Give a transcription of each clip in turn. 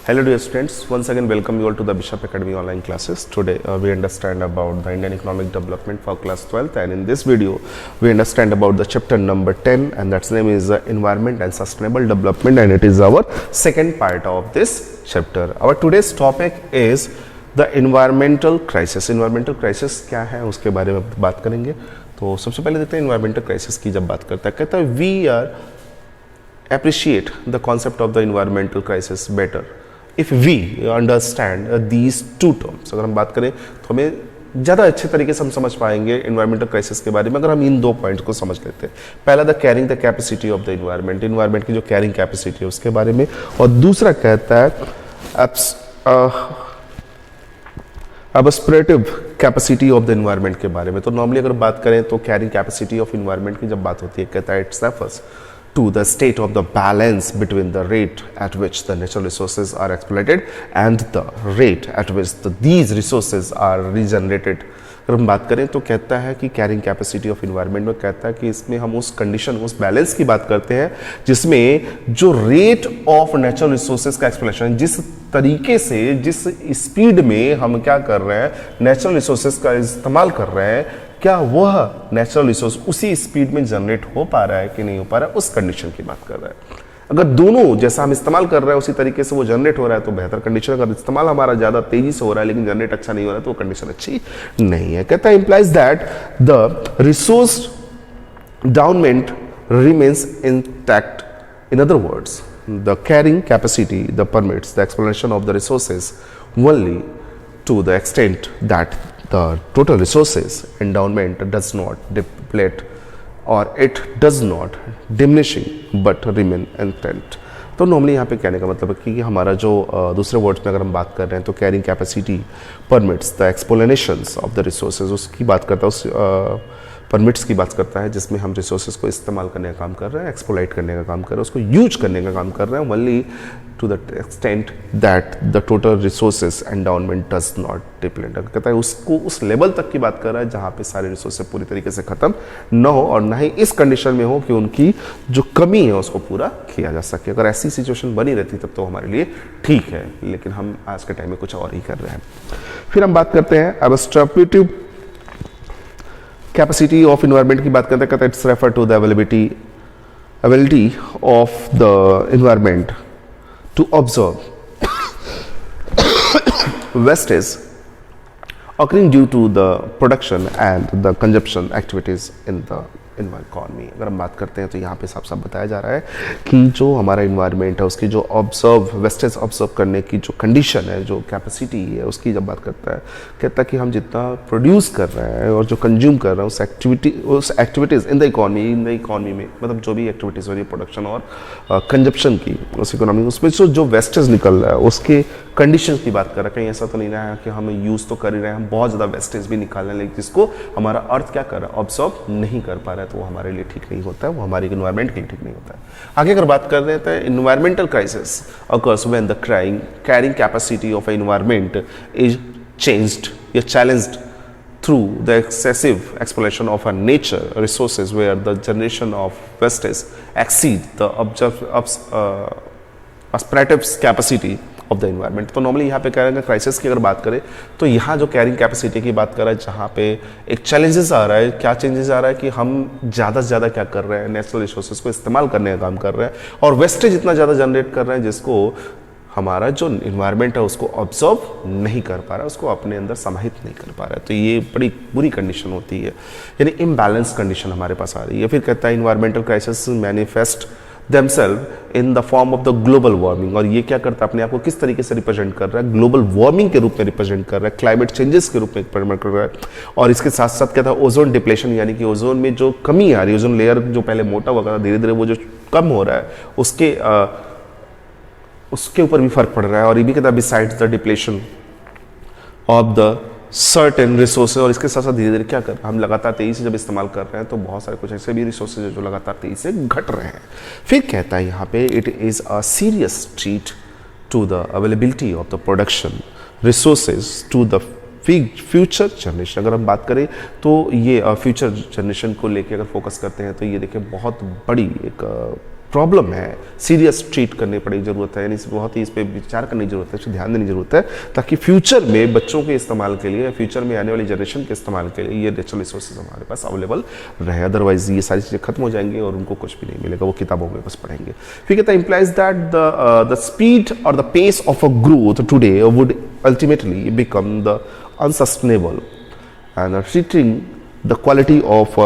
Hello dear students, once again welcome you all to the Bishop Academy online classes. Today we understand about the Indian economic development for class 12th, and in this video we understand about the chapter number 10, and that's name is environment and sustainable development, and it is our second part of this chapter. Our today's topic is the environmental crisis. Environmental crisis क्या है उसके बारे में बात करेंगे. तो सबसे पहले देखते हैं environmental crisis की जब बात करता है, कहता है we are appreciate the concept of the environmental crisis better if we understand these two terms. अगर हम बात करें तो हमें ज़्यादा अच्छे तरीके से हम समझ पाएंगे एनवायरमेंटल क्राइसिस के बारे में अगर हम इन दो पॉइंट्स को समझ लेते हैं. पहला the carrying the capacity of the environment की जो कैरिंग कैपेसिटी है उसके बारे में, और दूसरा कहता है एब्सप्रेटिव कैपेसिटी ऑफ द एनवायरनमेंट के बारे में. तो नॉर्मली अगर बात करें तो कैरिंग कैपेसिटी ऑफ एनवायरनमेंट की जब बात होती है, कहता है it's refers to the state of the balance between the rate at which the natural resources are exploited and the rate at which these resources are regenerated. अगर हम बात करें तो कहता है कि कैरिंग कैपेसिटी ऑफ एनवायरनमेंट में कहता है कि इसमें हम उस कंडीशन, उस बैलेंस की बात करते हैं जिसमें जो रेट ऑफ नेचुरल रिसोर्सेज का एक्सप्लोरेशन, जिस तरीके से, जिस स्पीड में हम क्या कर रहे हैं, नेचुरल रिसोर्सेज का इस्तेमाल कर रहे हैं, क्या वह नेचुरल रिसोर्स उसी स्पीड में जनरेट हो पा रहा है कि नहीं हो पा रहा है, उस कंडीशन की बात कर रहा है. अगर दोनों जैसा हम इस्तेमाल कर रहे हैं उसी तरीके से वो जनरेट हो रहा है तो बेहतर कंडीशन. अगर इस्तेमाल हमारा ज़्यादा तेजी से हो रहा है लेकिन जनरेट अच्छा नहीं हो रहा है तो वो कंडीशन अच्छी नहीं है. कहता है implies that the resource endowment remains intact. In other words, the carrying capacity the permits the exploration of the resources only to the extent that the total resources endowment does not deplete or it does not diminishing but remain intact. तो normally यहाँ पे कहने का मतलब है कि हमारा जो दूसरे वर्ड्स में अगर हम बात कर रहे हैं तो carrying capacity permits the explanations of the resources उसकी बात करता है, उस परमिट्स की बात करता है जिसमें हम रिसोर्सेज को इस्तेमाल करने का काम कर रहे हैं, एक्सप्लॉइट करने का काम कर रहे हैं, उसको यूज करने का काम कर रहे हैं only to the extent that the total resources endowment does not deplete. कहता है उसको उस लेवल तक की बात कर रहा है जहाँ पे सारे रिसोर्सेज पूरी तरीके से खत्म न हो और ना ही इस कंडीशन में हो कि उनकी जो कमी है उसको पूरा किया जा सके. अगर ऐसी सिचुएशन बनी रहती तब तो हमारे लिए ठीक है, लेकिन हम आज के टाइम में कुछ और ही कर रहे हैं. फिर हम बात करते हैं एब्स्ट्रैक्टिव कैपेसिटी ऑफ एनवायरनमेंट की बात करते हैं. कहते हैं it's refer to the availability of the environment to observe wastage occurring due to the production and the consumption activities in the environment. अगर हम बात करते हैं तो यहाँ पे साफ साफ बताया जा रहा है कि जो हमारा इन्वायरमेंट है उसकी जो वेस्टेज ऑब्जर्व करने की जो कंडीशन है, जो कैपेसिटी है उसकी जब बात करता है, कहता है कि हम जितना प्रोड्यूस कर रहे हैं और जो कंज्यूम कर रहे हैं उस एक्टिविटीज़ इन द इकोनॉमी में, मतलब जो भी एक्टिविटीज़ हो रही है प्रोडक्शन और कंजप्शन की उस इकोनॉमी में, उसमें जो वेस्टेज निकल रहा है उसके कंडीशन की बात कर रहे हैं. कहीं ऐसा तो नहीं रहा है कि हम यूज़ तो कर ही रहे हैं, हम बहुत ज़्यादा वेस्टेज भी निकाल रहे हैं लेकिन जिसको हमारा अर्थ क्या कर रहा है, ऑब्जर्व नहीं कर पा रहा है, तो वो हमारे लिए ठीक नहीं होता है, वो हमारी इन्वायरमेंट के लिए ठीक नहीं होता है. आगे अगर बात कर रहे हैं environmental crisis occurs when the carrying capacity of environment is changed या challenged through the excessive exploitation of our nature resources where the generation of wastage exceed the aspirative capacity of the environment. तो normally यहाँ पे कह रहे हैं crisis की अगर बात करें तो यहाँ जो कैरिंग कैपेसिटी की बात कर रहा है, जहाँ पे एक चैलेंजेस आ रहा है. क्या चेंजेस आ रहा है कि हम ज़्यादा से ज़्यादा क्या कर रहे हैं, नेचुरल रिसोर्सेज को इस्तेमाल करने का काम कर रहे हैं और वेस्टेज इतना ज़्यादा जनरेट कर रहे हैं जिसको हमारा जो इन्वायरमेंट है उसको ऑब्जर्व नहीं कर पा रहा है, उसको अपने अंदर समाहित नहीं कर पा रहा है. तो ये बड़ी बुरी कंडीशन होती है, यानी इम्बैलेंस कंडीशन हमारे पास आ रही है. फिर कहता है environmental crisis manifest themselves in the form of the global warming. और ये क्या करता है, अपने आप को किस तरीके से रिप्रेजेंट कर रहा है, ग्लोबल वार्मिंग के रूप में रिप्रेजेंट कर रहा है, क्लाइमेट चेंजेस के रूप में रिप्रेजेंट कर रहा है. और इसके साथ साथ कहता है ओजोन डिप्लेशन, यानी कि ओजोन में जो कमी आ रही है, ओजोन लेयर जो पहले मोटा हुआ था धीरे धीरे वो जो कम हो रहा है उसके ऊपर भी फर्क पड़ रहा है. और ये भी कहता है besides the depletion of the certain resources. और इसके साथ साथ धीरे धीरे क्या कर रहे हैं, हम लगातार तेजी से जब इस्तेमाल कर रहे हैं तो बहुत सारे कुछ ऐसे भी रिसोर्सेज है जो लगातार तेजी से घट रहे हैं. फिर कहता है यहाँ पे it is a serious threat to the availability of the production resources to the future generation. अगर हम बात करें तो ये फ्यूचर जनरेशन को लेके अगर फोकस करते हैं तो ये देखिए बहुत बड़ी एक प्रॉब्लम है, सीरियस ट्रीट करने पड़े ज़रूरत है, यानी बहुत ही इस पर विचार करने की ज़रूरत है, इस पर ध्यान देने की ज़रूरत है, ताकि फ्यूचर में बच्चों के इस्तेमाल के लिए, फ्यूचर में आने वाली जनरेशन के इस्तेमाल के लिए ये नेचुरल रिसोर्सेज हमारे पास अवेलेबल रहे। अदरवाइज ये सारी चीज़ें खत्म हो जाएंगी और उनको कुछ भी नहीं मिलेगा, वो किताबों में बस पढ़ेंगे। फिर कहता है इम्प्लाइज दैट द स्पीड और the pace of a growth today would ultimately become the unsustainable and treating the quality of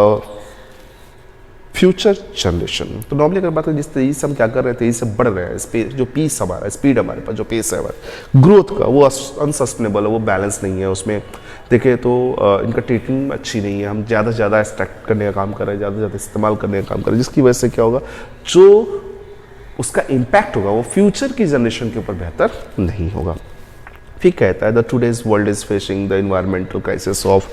future generation. तो नॉर्मली अगर बात करें जिस तरीके से हम क्या कर रहे हैं, तेजी से बढ़ रहे हैं, स्पेस जो पीस हमारा स्पीड हमारे पास जो पेस है हमारा ग्रोथ का, वो अनसस्टेनेबल है, वो बैलेंस नहीं है। उसमें देखें तो इनका ट्रीटिंग अच्छी नहीं है, हम ज़्यादा से ज़्यादा एक्सट्रैक्ट करने का काम कर रहे हैं, ज़्यादा से ज़्यादा इस्तेमाल करने का काम कर रहे हैं, जिसकी वजह से क्या होगा, जो उसका इम्पैक्ट होगा वो फ्यूचर की जनरेशन के ऊपर बेहतर नहीं होगा। फिर कहता है the today's world is facing the environmental crisis of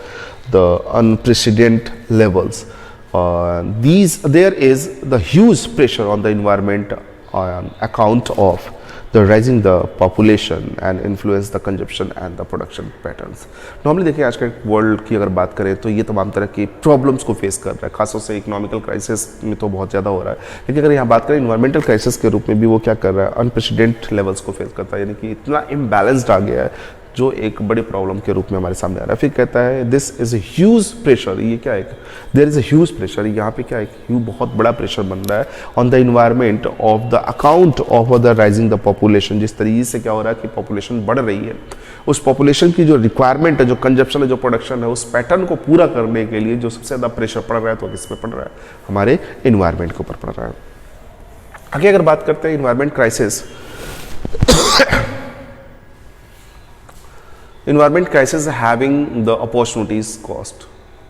the unprecedented levels. There is the huge pressure on the environment on account of the rising the population and influence the consumption and the production patterns। Normally देखिए आज के world की अगर बात करें तो ये तमाम तरह की प्रॉब्लम्स को फेस कर रहा है, खासतौर से इकोनॉमिकल क्राइसिस में तो बहुत ज़्यादा हो रहा है, लेकिन अगर यहाँ बात करें इन्वायरमेंटल क्राइसिस के रूप में भी वो क्या कर रहा है, अनप्रेसिडेंट लेवल्स को फेस करता है, यानी कि इतना इम्बैलेंस्ड आ गया है जो एक बड़ी प्रॉब्लम के रूप में हमारे सामने आ रहा है। फिर कहता है this is a huge pressure, ये क्या है, there is a huge pressure, यहाँ पे क्या है, बहुत बड़ा प्रेशर बन रहा है on the environment of the account of the rising the population. जिस तरीके से क्या हो रहा है कि पॉपुलेशन बढ़ रही है, उस पॉपुलेशन की जो रिक्वायरमेंट है, जो कंजप्शन है, जो प्रोडक्शन है, उस पैटर्न को पूरा करने के लिए जो सबसे ज़्यादा प्रेशर पड़ रहा है, तो किस पे पड़ रहा है, हमारे इन्वायरमेंट के ऊपर पड़ रहा है। आगे अगर बात करते हैं environment crisis, environment crisis having the opportunities cost,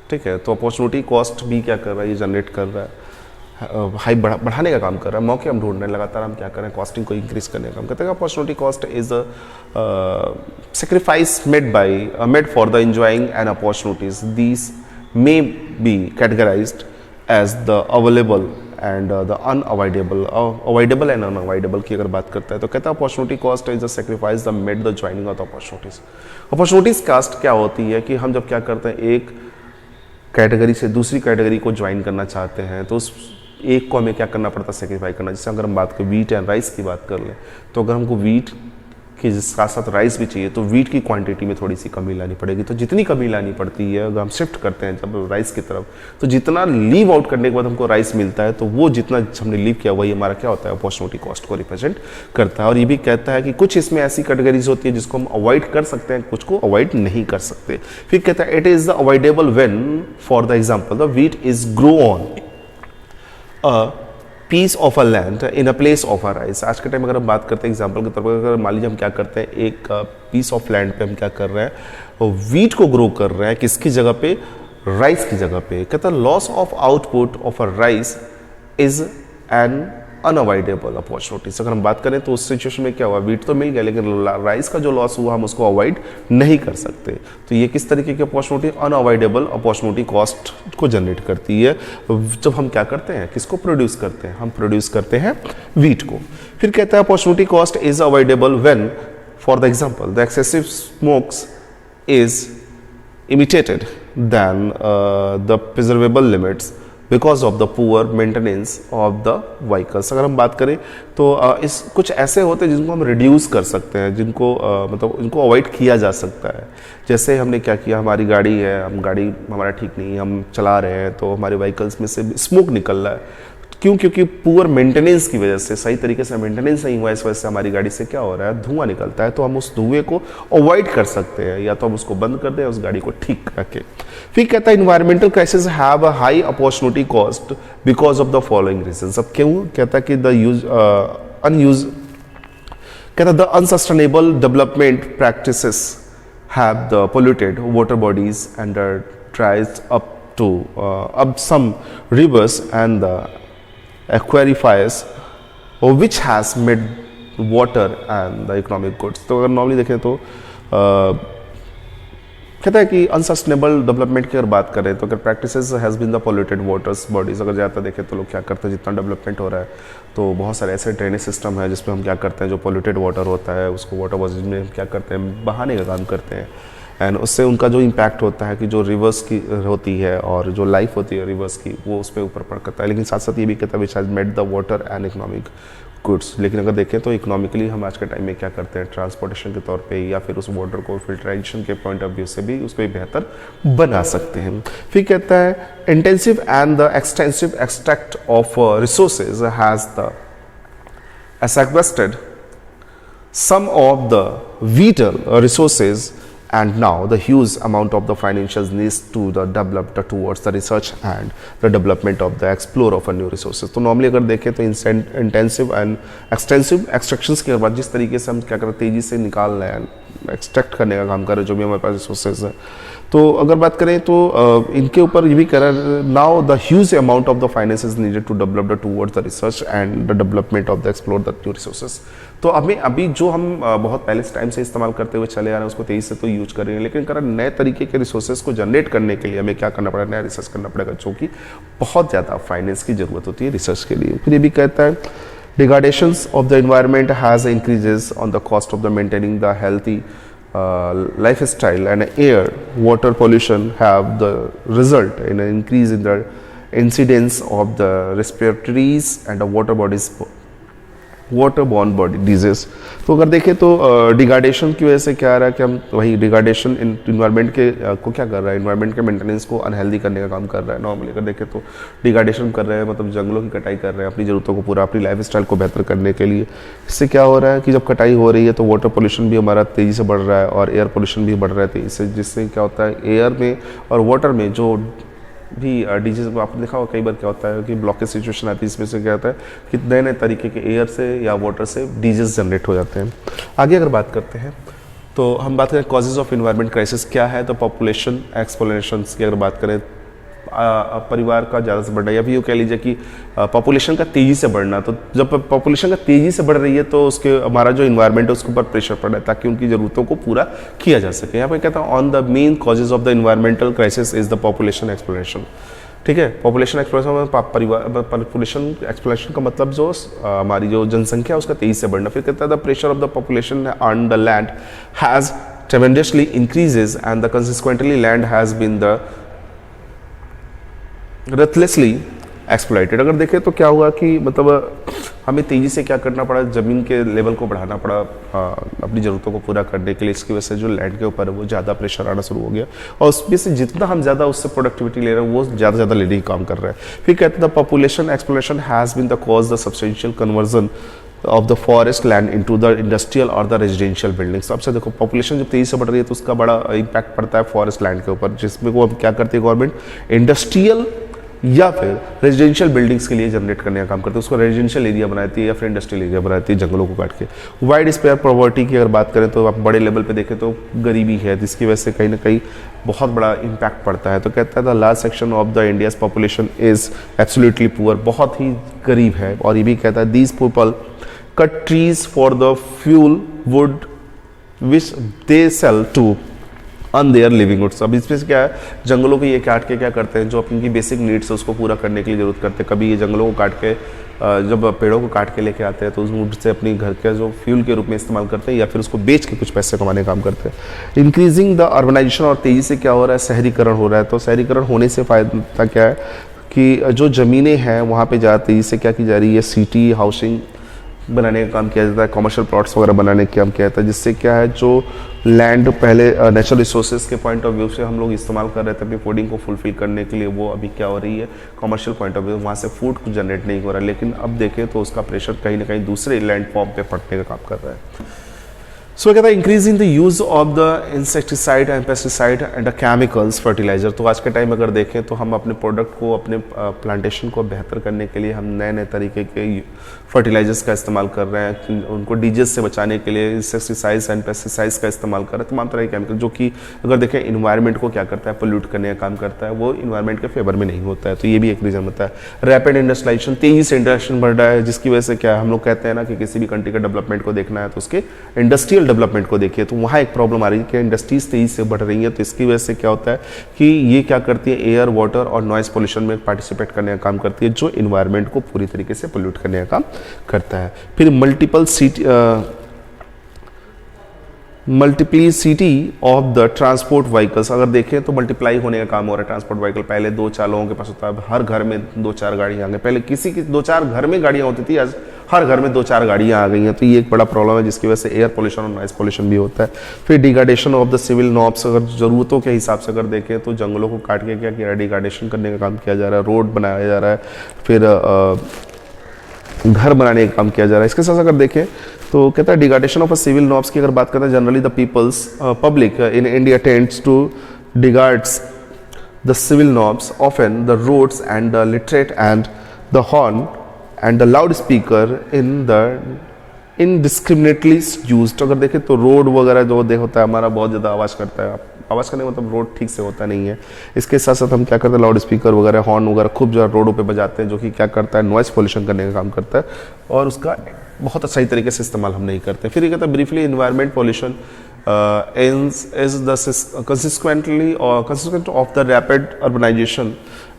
ठीक है, तो अपॉर्चुनिटी कॉस्ट भी क्या कर रहा है, ये जनरेट कर रहा है, हाई बढ़ाने का काम कर रहा है, मौके हम ढूंढ रहे हैं, लगातार हम क्या कर रहे हैं, कॉस्टिंग को इंक्रीज करने का काम करते हैं। Opportunity cost is a sacrifice made for the enjoying and opportunities. These may be categorized as the available and the unavoidable, avoidable and unavoidable की अगर बात करता है तो कहता है opportunity cost is a sacrifice the made the joining of the opportunities. Opportunities cost क्या होती है कि हम जब क्या करते हैं, एक कैटेगरी से दूसरी कैटेगरी को ज्वाइन करना चाहते हैं तो उस एक को हमें क्या करना पड़ता है, सेक्रीफाई करना। जैसे अगर हम बात करें वीट एंड राइस की बात कर लें, तो अगर हमको वीट के साथ साथ राइस भी चाहिए तो वीट की क्वांटिटी में थोड़ी सी कमी लानी पड़ेगी। तो जितनी कमी लानी पड़ती है, अगर हम शिफ्ट करते हैं जब राइस की तरफ, तो जितना लीव आउट करने के बाद हमको राइस मिलता है, तो वो जितना हमने लीव किया वही हमारा क्या होता है, अपॉर्चुनिटी कॉस्ट को रिप्रेजेंट करता है। और ये भी कहता है कि कुछ इसमें ऐसी कैटेगरीज होती है जिसको हम अवॉइड कर सकते हैं, कुछ को अवॉइड नहीं कर सकते। फिर कहता है it is the avoidable when for the example the wheat is grow on a piece of a land in a place of a rice. आज के टाइम अगर हम बात करते हैं एग्जाम्पल के तौर पर, अगर मान लीजिए हम क्या करते हैं, एक पीस ऑफ लैंड पे हम क्या कर रहे हैं, वो वीट को ग्रो कर रहे हैं, किसकी जगह पे, राइस की जगह पे। कहता है loss of output of a rice is an unavoidable opportunity. अगर हम बात करें तो उस सिचुएशन में क्या हुआ, वीट तो मिल गया लेकिन राइस का जो लॉस हुआ हम उसको अवॉइड नहीं कर सकते। तो ये किस तरीके की अपॉर्चुनिटी, अनअवॉइडेबल अपॉर्चुनिटी कॉस्ट को जनरेट करती है जब हम क्या करते हैं, किसको प्रोड्यूस करते हैं, हम प्रोड्यूस करते हैं वीट को। फिर कहता है opportunity cost is avoidable when for the example the excessive smokes is imitated than the preservable limits because of the poor maintenance of the vehicles। अगर हम बात करें तो इस कुछ ऐसे होते हैं जिनको हम रिड्यूस कर सकते हैं, जिनको मतलब इनको अवॉइड किया जा सकता है। जैसे हमने क्या किया, हमारी गाड़ी है, हम गाड़ी हमारा ठीक नहीं है, हम चला रहे हैं तो हमारे व्हीकल्स में से स्मोक निकल रहा है। क्यों? क्योंकि पुअर मेंटेनेंस की वजह से, सही तरीके से मेंटेनेंस नहीं हुआ, इस वजह से हमारी गाड़ी से क्या हो रहा है, धुआं निकलता है। तो हम उस धुएं को अवॉइड कर सकते हैं, या तो हम उसको बंद कर दें, उस गाड़ी को ठीक करके। फिर कहता है environmental crisis have a high opportunity cost because of the following reasons. अब क्यों? कहता है कि कहता the unsustainable development practices have the polluted water bodies and dries up to अब some rivers and the aquifers which has made water and the economic goods। तो अगर normally देखें तो कहता है कि अनसस्टेनेबल डेवलपमेंट की अगर बात करें तो अगर practices has been the polluted waters bodies, अगर ज़्यादा देखें तो लोग क्या करते हैं, जितना डेवलपमेंट हो रहा है तो बहुत सारे ऐसे ड्रेनेज सिस्टम है जिसमें हम क्या करते हैं, जो पोल्यूटेड वाटर होता है उसको वाटर बॉडीज में क्या करते हैं, बहाने का काम करते हैं, एंड उससे उनका जो इम्पैक्ट होता है कि जो रिवर्स की होती है और जो लाइफ होती है रिवर्स की, वो उस पर ऊपर पड़ता है। लेकिन साथ साथ ये भी कहता है which has made the water and economic goods. लेकिन अगर देखें तो इकोनॉमिकली हम आज के टाइम में क्या करते हैं, ट्रांसपोर्टेशन के तौर पे या फिर उस वाटर को फिल्ट्रेशन के पॉइंट ऑफ व्यू से भी उसको बेहतर बना सकते हैं। फिर कहता है intensive and the extensive extract of resources has the sequestered some of the vital resources, and now the huge amount of the financial needs to the developed towards the research and the development of the explore of a new resources। तो normally अगर देखें तो intensive and extensive extractions के बाद जिस तरीके से हम क्या करें तेज़ी से निकाल रहे हैं, एक्सट्रैक्ट करने का काम कर रहे हैं जो भी हमारे पास रिसोर्सेज है, तो अगर बात करें तो इनके ऊपर ये भी कह रहा है now the huge amount of the finance is needed to develop the towards the research and the development of the explore the new resources. तो हमें अभी जो हम बहुत पहले से टाइम से इस्तेमाल करते हुए चले आ रहे हैं उसको तेजी से तो यूज कर रहे हैं, लेकिन करा नए तरीके के रिसोर्सेज को जनरेट करने के लिए हमें क्या करना पड़ेगा, नया रिसर्च करना पड़ेगा, जो कि बहुत ज़्यादा फाइनेंस की ज़रूरत होती है रिसर्च के लिए। फिर ये भी कहता है डिग्रेडेशंस of the environment has increases on the cost of the maintaining the healthy lifestyle, and air water pollution have the result in an increase in the incidence of the respiratories and the waterborne body disease। तो अगर देखें तो degradation की वजह से क्या आ रहा है कि हम वही डिग्रेडेशन इन्वायरमेंट के को क्या कर रहा है, इन्वायरमेंट के मेंटेनेंस को अनहेल्दी करने का काम कर रहा है। नॉर्मली अगर देखें तो डिग्रेडेशन कर रहे हैं मतलब जंगलों की कटाई कर रहे हैं अपनी ज़रूरतों को पूरा, अपनी लाइफ स्टाइल को बेहतर करने के लिए। इससे क्या हो रहा है कि जब कटाई हो रही है तो वाटर पोल्यूशन भी हमारा तेज़ी से बढ़ रहा है और एयर पोल्यूशन भी बढ़ रहा है तेज़ी से, जिससे क्या होता है एयर में और वाटर में जो भी डीजेज आपने देखा होगा कई बार क्या होता है कि ब्लॉकेज सिचुएशन आती है, इसमें से क्या होता है कि नए नए तरीके के एयर से या वाटर से डीजेज जनरेट हो जाते हैं। आगे अगर बात करते हैं तो हम बात करें कॉजेज ऑफ इन्वायरमेंट क्राइसिस क्या है, तो पॉपुलेशन एक्सप्लोरेशन की अगर बात करें परिवार का ज़्यादा से बढ़ना या फिर यूँ कह लीजिए कि पॉपुलेशन का तेज़ी से बढ़ना। तो जब पॉपुलेशन का तेज़ी से बढ़ रही है तो उसके हमारा जो इन्वायरमेंट है उसके ऊपर प्रेशर पड़ रहा है ताकि उनकी ज़रूरतों को पूरा किया जा सके। यहाँ पे कहता हूँ on the main causes of the environmental crisis is the population exploration. ठीक है, पॉपुलेशन एक्सप्लोरेशन में परिवार पॉपुलेशन एक्सप्लोरेशन का मतलब जो हमारी जो जनसंख्या है उसका तेज़ी से बढ़ना। फिर कहता है the pressure of the population on the land has tremendously increases and the consequently land has been the ruthlessly exploited। अगर देखें तो क्या हुआ कि मतलब हमें तेज़ी से क्या करना पड़ा, ज़मीन के लेवल को बढ़ाना पड़ा अपनी ज़रूरतों को पूरा करने के लिए। इसकी वजह से जो लैंड के ऊपर है वो ज़्यादा प्रेशर आना शुरू हो गया और उसमें से जितना हम ज़्यादा उससे प्रोडक्टिविटी ले रहे हैं वो ज़्यादा लेने की काम कर रहा है। फिर कहते हैं the population exploration has been the cause the substantial conversion of the forest land into the industrial और द रेजिडेंशियल बिल्डिंग्स। अब से देखो पॉपुलेशन जब तेज़ी से बढ़ रही है तो उसका बड़ा इम्पैक्ट पड़ता है फॉरेस्ट लैंड के ऊपर, जिसमें वो अब क्या करती है गवर्नमेंट इंडस्ट्रियल या फिर रेजिडेंशियल बिल्डिंग्स के लिए जनरेट करने का काम करते हैं, उसको रेजिडेंशियल एरिया बनाती है या फिर इंडस्ट्रियल एरिया बनाती है जंगलों को काट के। वाइड स्पेयर पॉवर्टी की अगर बात करें तो आप बड़े लेवल पे देखें तो गरीबी है जिसकी वजह से कहीं ना कहीं बहुत बड़ा इम्पैक्ट पड़ता है। तो कहता है the large section of the India's population is absolutely poor, बहुत ही गरीब है। और ये भी कहता है these people cut trees for the fuel wood which they sell to on their livelihoods. अब इसमें से क्या है, जंगलों को ये काट के क्या करते हैं जो अपनी बेसिक नीड्स है उसको पूरा करने के लिए ज़रूरत करते हैं। कभी ये जंगलों को काट के जब पेड़ों को काट के लेके आते हैं तो उस वुड से अपनी घर के जो फ्यूल के रूप में इस्तेमाल करते हैं या फिर उसको बेच के कुछ पैसे कमाने का काम करते हैं। इंक्रीजिंग द अर्बनाइजेशन, और तेज़ी से क्या हो रहा है शहरीकरण हो रहा है। तो शहरीकरण होने से फ़ायदा क्या है कि जो ज़मीनें हैं वहाँ पर ज़्यादा तेज़ी से क्या की जा रही है, सिटी हाउसिंग बनाने का काम किया जाता है, कमर्शियल प्लॉट्स वगैरह बनाने का काम किया जाता है, जिससे क्या है जो लैंड पहले नेचुरल रिसोर्सेज के पॉइंट ऑफ व्यू से हम लोग इस्तेमाल कर रहे थे अपनी फूडिंग को फुलफिल करने के लिए, वो अभी क्या हो रही है कमर्शियल पॉइंट ऑफ व्यू वहाँ से फूड कुछ जनरेट नहीं हो रहा है। लेकिन अब देखें तो उसका प्रेशर कहीं ना कहीं दूसरे लैंड फॉर्म पे पड़ने का काम कर रहा है। सो कहता है increasing the use of the insecticide and pesticide and the chemicals fertilizer. तो आज के टाइम अगर देखें तो हम अपने प्रोडक्ट को अपने प्लांटेशन को बेहतर करने के लिए हम नए नए तरीके के फर्टिलाइजर्स का इस्तेमाल कर रहे हैं, उनको डिजीज से बचाने के लिए इंसेक्टिसाइड्स एंड पेस्टिसाइड्स का इस्तेमाल कर रहे हैं, तमाम तरह के केमिकल जो कि अगर देखें इन्वायरमेंट को क्या करता है पोल्यूट करने का काम करता है, वो इन्वायरमेंट के फेवर में नहीं होता है। तो ये भी एक रीज़न होता है। रैपिड इंडस्ट्रियलाइजेशन, तेज़ी से इंडस्ट्रियल बढ़ रहा है जिसकी वजह से क्या हम लोग कहते हैं ना कि किसी भी कंट्री का डेवलपमेंट को देखना है तो उसके इंडस्ट्रियल डेवलपमेंट को देखिए, तो वहाँ एक प्रॉब्लम आ रही है कि इंडस्ट्रीज तेज़ी से बढ़ रही है। तो इसकी वजह से क्या होता है कि ये क्या करती है एयर वाटर और नॉइज़ पोल्यूशन में पार्टिसिपेट करने का काम करती है जो इन्वायरमेंट को पूरी तरीके से पोल्यूट करने का काम करता है। फिर multiple multiplicity of the transport vehicles, अगर देखें तो मल्टीप्लाई होने का काम हो रहा है ट्रांसपोर्ट व्हीकल। पहले 2-4 लोगों के पास होता है, हर घर में 2-4 गाड़ियाँ आ गई। पहले किसी की 2-4 घर में गाड़ियाँ होती थी, आज हर घर में 2-4 गाड़ियाँ आ गई हैं। तो ये एक बड़ा प्रॉब्लम है जिसकी वजह से एयर पोल्यूशन और नॉइस पोल्यूशन भी होता है। फिर degradation of the civil norms, अगर ज़रूरतों के हिसाब से अगर देखें तो जंगलों को काट के क्या किया है, डिग्रेडेशन करने का काम किया जा रहा है, रोड बनाया जा रहा है, फिर घर बनाने का काम किया जा रहा है। इसके साथ अगर देखें तो कहता है degradation of a civil norms की अगर बात करते हैं, generally the peoples public in India tends to disregards the civil norms, often the roads and the literate and the horn and the loud speaker in the indiscriminately used. अगर देखें तो road वगैरह जो होता है हमारा बहुत ज़्यादा आवाज़ करता है, आवाज़ करने मतलब रोड ठीक से होता नहीं है। इसके साथ साथ हम क्या करते हैं, लाउड स्पीकर वगैरह, हॉर्न वगैरह खूब ज़्यादा रोडों पे बजाते हैं, जो कि क्या करता है, नॉइस पोल्यूशन करने का काम करता है और उसका बहुत सही तरीके से इस्तेमाल हम नहीं करते। फिर ये कहता है briefly environment pollution is the consequent of the rapid urbanization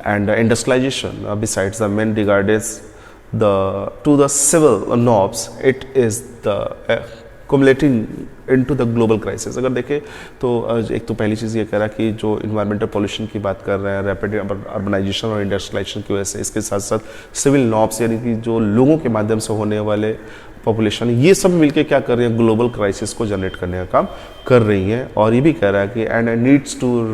and industrialization. Besides the main regards to the civil norms, it is the accumulating into the global crisis. अगर देखें तो एक तो पहली चीज़ ये कह रहा है कि जो इन्वायरमेंटल पोल्यूशन की बात कर रहे हैं, रैपिड अर्बनाइजेशन और इंडस्ट्रियलाइजेशन की वजह से, इसके साथ साथ सिविल नॉर्म्स यानी कि जो लोगों के माध्यम से होने वाले पॉपुलेशन, ये सब मिलके क्या कर रही है, ग्लोबल क्राइसिस को जनरेट करने का काम कर रही हैं। और ये भी कह रहा है कि and needs to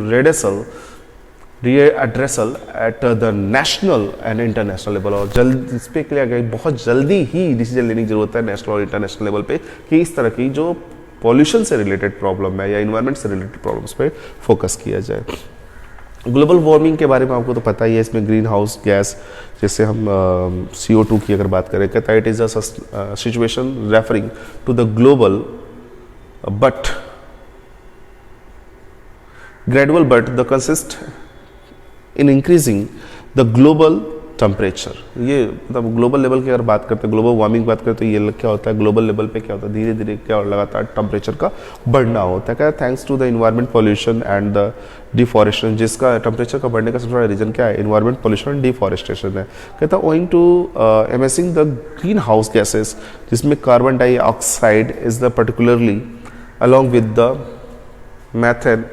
redressal at the national and international level, और जल्द इस पर क्या गया, बहुत जल्दी ही डिसीजन लेने की जरूरत है नेशनल और इंटरनेशनल लेवल पे कि इस तरह की जो पॉल्यूशन से रिलेटेड प्रॉब्लम है या इन्वायरमेंट से रिलेटेड प्रॉब्लम्स पे फोकस किया जाए। ग्लोबल वार्मिंग के बारे में आपको तो पता ही है, इसमें ग्रीन हाउस गैस जैसे हम CO2 की अगर बात करें, कहता है it is a situation referring to the global but gradual but the consist in increasing the global temperature. ये मतलब ग्लोबल लेवल की अगर बात करते हैं, ग्लोबल वार्मिंग की बात करते हैं, तो ये क्या होता है, ग्लोबल लेवल पे क्या होता है, धीरे धीरे क्या लगातार टेम्परेचर का बढ़ना होता है। क्या thanks to the environment pollution and the deforestation, जिसका टेम्परेचर का बढ़ने का सबसे बड़ा रीजन क्या है, इन्वायरमेंट पॉल्यूशन एंड डिफॉरेस्टेशन है। कहता है owing to emitting the green house gases, जिसमें carbon dioxide is the particularly along with the methane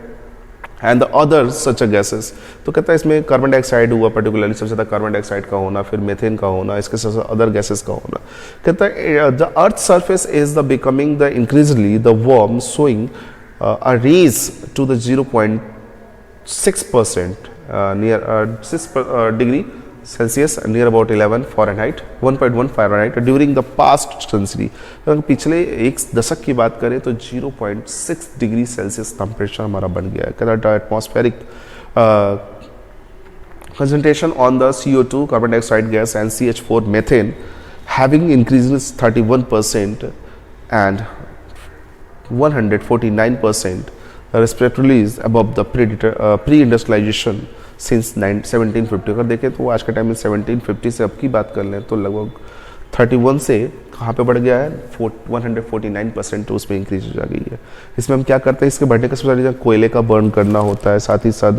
and the other such gases. तो कहता है इसमें कार्बन डाइऑक्साइड हुआ पर्टिकुलरली, सबसे ज़्यादा कार्बन डाइऑक्साइड का होना, फिर मेथेन का होना, इसके साथ साथ अदर गैसेस का होना। कहता है the earth surface is the becoming the increasingly the warm, showing a rise to the 0.6% near 6 degree Celsius, near about 11 Fahrenheit, 1.1 Fahrenheit during the past century. पिछले एक दशक की बात करें तो 0.6 डिग्री सेल्सियस टेम्परेचर हमारा बन गया है। कहता atmospheric concentration on the CO2 carbon dioxide gas and CH4 methane having increase 31% and 149% respectively above the pre-industrialization since 1750। अगर देखें तो आज के टाइम में 1750 से अब की बात कर लें तो लगभग 31 से कहाँ पे बढ़ गया है, 149% तो उसमें इंक्रीज हो जा गई है। इसमें हम क्या करते हैं, इसके बढ़ने का सबसे ज़्यादा कोयले का बर्न करना होता है, साथ ही साथ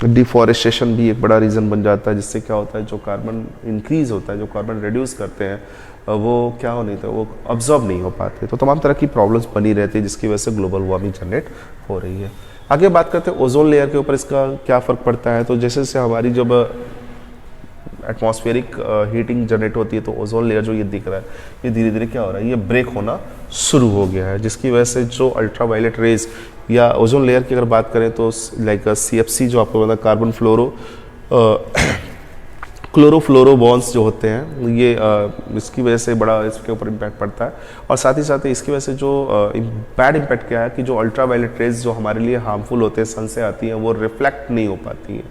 डिफॉरेस्टेशन भी एक बड़ा रीज़न बन जाता है, जिससे क्या होता है, जो कार्बन इंक्रीज होता है, जो कार्बन रिड्यूस करते हैं वो क्या हो नहीं था, वो अब्जॉर्ब नहीं हो पाते। तो तमाम तरह की प्रॉब्लम्स बनी रहती है, जिसकी वजह से ग्लोबल वार्मिंग जनरेट हो रही है। आगे बात करते हैं ओजोन लेयर के ऊपर इसका क्या फ़र्क पड़ता है। तो जैसे जैसे हमारी जब एटमॉस्फेरिक हीटिंग जनरेट होती है तो ओजोन लेयर जो ये दिख रहा है, ये धीरे धीरे क्या हो रहा है, ये ब्रेक होना शुरू हो गया है, जिसकी वजह से जो अल्ट्रावायलेट रेज या ओजोन लेयर की अगर बात करें तो लाइक CFC जो आपको पता, कार्बन क्लोरोफ्लोरो बॉन्ड्स जो होते हैं, ये इसकी वजह से बड़ा इसके ऊपर इम्पैक्ट पड़ता है। और साथ ही इसकी वजह से जो बैड इम्पैक्ट क्या है कि जो अल्ट्रावायलेट रेज जो हमारे लिए हार्मफुल होते हैं, सन से आती हैं, वो रिफ्लेक्ट नहीं हो पाती हैं,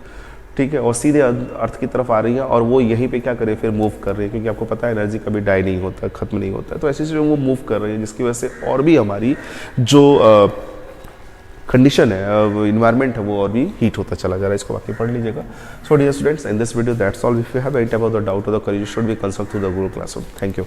ठीक है, और सीधे अर्थ की तरफ आ रही हैं और वो यहीं पे क्या करे, फिर मूव कर रही है, क्योंकि आपको पता है एनर्जी कभी डाई नहीं होता, खत्म नहीं होता है। तो ऐसी चीज़ें वो मूव कर रही है, जिसकी वजह से और भी हमारी जो कंडीशन है, इन्वायरमेंट है, वो और भी हीट होता चला जा रहा है। इसको बाकी पढ़ लीजिएगा। So dear students, in this video that's all. If you have any type of the doubt और the query, you should be consult through the Google classroom. Thank you.